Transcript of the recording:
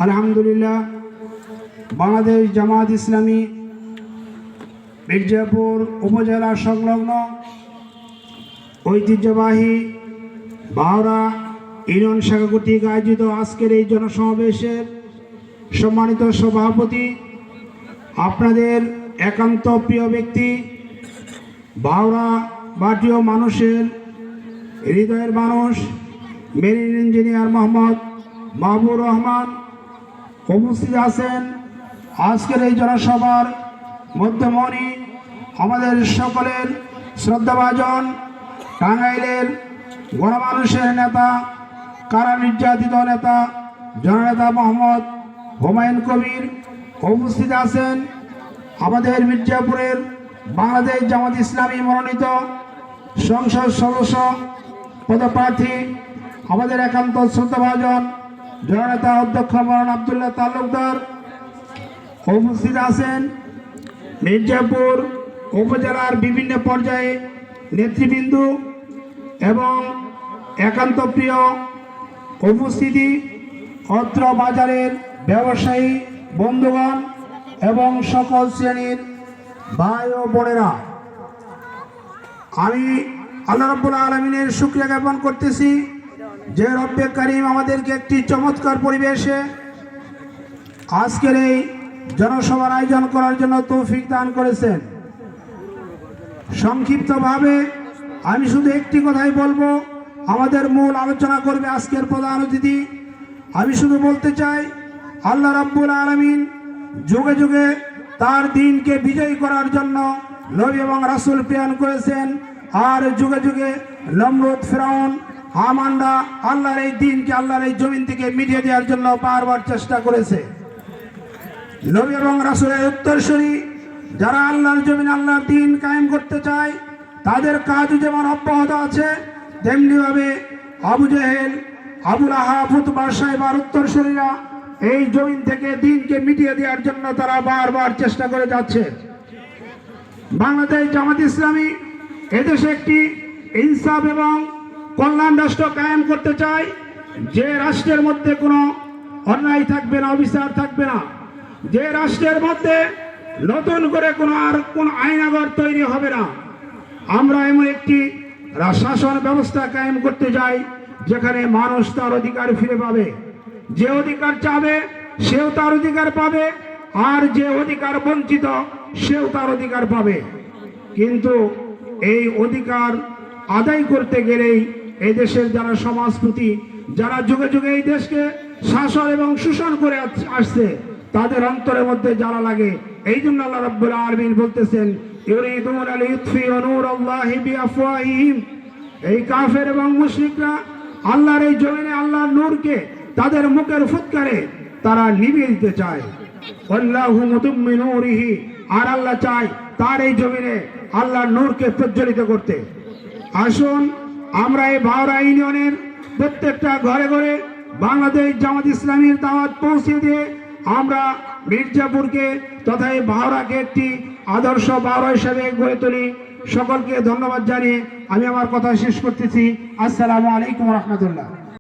আলহামদুলিল্লাহ, বাংলাদেশ জামাত ইসলামী মির্জাপুর উপজেলা সংলগ্ন ঐতিহ্যবাহী বাওরা ইউনিয়ন শাখা কর্তৃক আয়োজিত আজকের এই জনসমাবেশের সম্মানিত সভাপতি, আপনাদের একান্ত প্রিয় ব্যক্তি, বাওরা বাটিও মানুষের হৃদয়ের মানুষ, মেরিন ইঞ্জিনিয়ার মোহাম্মদ মাহবুর রহমান উপস্থিত আছেন। আজকের এই জনসভার মধ্যমণি আমাদের সকলের শ্রদ্ধাভাজন টাঙ্গাইলের গণমানুষের নেতা, কারা নির্যাতিত নেতা জননেতা মোহাম্মদ হুমায়ুন কবির উপস্থিত আছেন। আমাদের মির্জাপুরের বাংলাদেশ জামাত ইসলামী মনোনীত সংসদ সদস্য পদপ্রার্থী আমাদের একান্ত শ্রদ্ধাভাজন জননেতা অধ্যক্ষ মৌলানা আব্দুল্লাহ তালুকদার উপস্থিত আছেন। মির্জাপুর উপজেলার বিভিন্ন পর্যায়ে নেতৃবৃন্দ এবং একান্ত প্রিয় উপস্থিতি, অত্র বাজারের ব্যবসায়ী বন্ধুগণ এবং সকল শ্রেণীর ভাই ও বোনেরা, আমি আল্লাহ রাব্বুল আলামিনের শুকরিয়া জ্ঞাপন করতেছি যে রব্বে কারীম আমাদেরকে একটি চমৎকার পরিবেশে আজকের এই জনসভার আয়োজন করার জন্য তৌফিক দান করেছেন। সংক্ষিপ্তভাবে আমি শুধু একটি কথাই বলবো, আমাদের মূল আলোচনা করবে আজকের প্রধান অতিথি। আমি শুধু বলতে চাই, আল্লাহ রাব্বুল আলামিন যুগে যুগে তার দিনকে বিজয়ী করার জন্য নবী এবং রাসূল প্রেরণ করেছেন, আর যুগে যুগে নমরুদ, ফিরাউন, হামানরা আল্লাহর এই দিনকে, আল্লাহর এই জমিন থেকে মিটিয়ে দেওয়ার জন্য বারবার চেষ্টা করেছে। নবী এবং রাসূলের উত্তরসূরি যারা আল্লাহর জমিন, আল্লাহর দিন কায়েম করতে চায়, তাদের কাজ যেমন অব্যাহত আছে, তেমনিভাবে আবু জেহেল, আবুল আহাব, উতবা, সাইবার উত্তরসূরিরা এই জমিন থেকে দিনকে মিটিয়ে দেওয়ার জন্য তারা বারবার চেষ্টা করে যাচ্ছে। বাংলাদেশ জামাত ইসলামী এদেশে একটি ইনসাফ এবং কল্যাণ রাষ্ট্র কায়েম করতে চায়, যে রাষ্ট্রের মধ্যে কোনো অন্যায় থাকবে না, অবিচার থাকবে না, যে রাষ্ট্রের মধ্যে নতুন করে কোনো আইনাগর তৈরি হবে না। আমরা এমন একটি শাসন ব্যবস্থা কায়েম করতে চাই যেখানে মানুষ তার অধিকার ফিরে পাবে, যে অধিকার চাবে সেও তার অধিকার পাবে, আর যে অধিকার বঞ্চিত সেও তার অধিকার পাবে। কিন্তু এই অধিকার আদায় করতে গেলেই এই দেশের যারা সমাজপতি, যারা যুগে যুগে এই দেশকে শাসন এবং শোষণ করে আসছে, তাদের অন্তরের মধ্যে জ্বালা লাগে। এই জন্য আল্লাহ রাব্বুল আলামিন বলতেছেন, ইউরিদুনা লিইউতফিউ নূরাল্লাহি বিআফওয়াহিহিম, এই কাফের এবং মুশরিকরা আল্লাহর এই জমিনে আল্লাহর নূরকে তাদের মুখের ফুৎকারে তারা নিভিয়ে দিতে চায়। আল্লাহু মুতিম্মি নূরিহি, আর আল্লাহ চায় তার এই জমিনে আল্লাহর নূরকে প্রজ্বলিত করতে। আসুন আমরা এই বাওরা ইউনিয়নের প্রত্যেকটা ঘরে ঘরে বাংলাদেশ জামাত ইসলামীর দাওয়াত পৌঁছে দিয়ে আমরা মির্জাপুরকে তথা এই বাওরাকে একটি আদর্শ বাওরা হিসেবে গড়ে তুলি। সকলকে ধন্যবাদ জানিয়ে আমি আমার কথা শেষ করতেছি। আসসালামু আলাইকুম ওয়া রাহমাতুল্লাহ।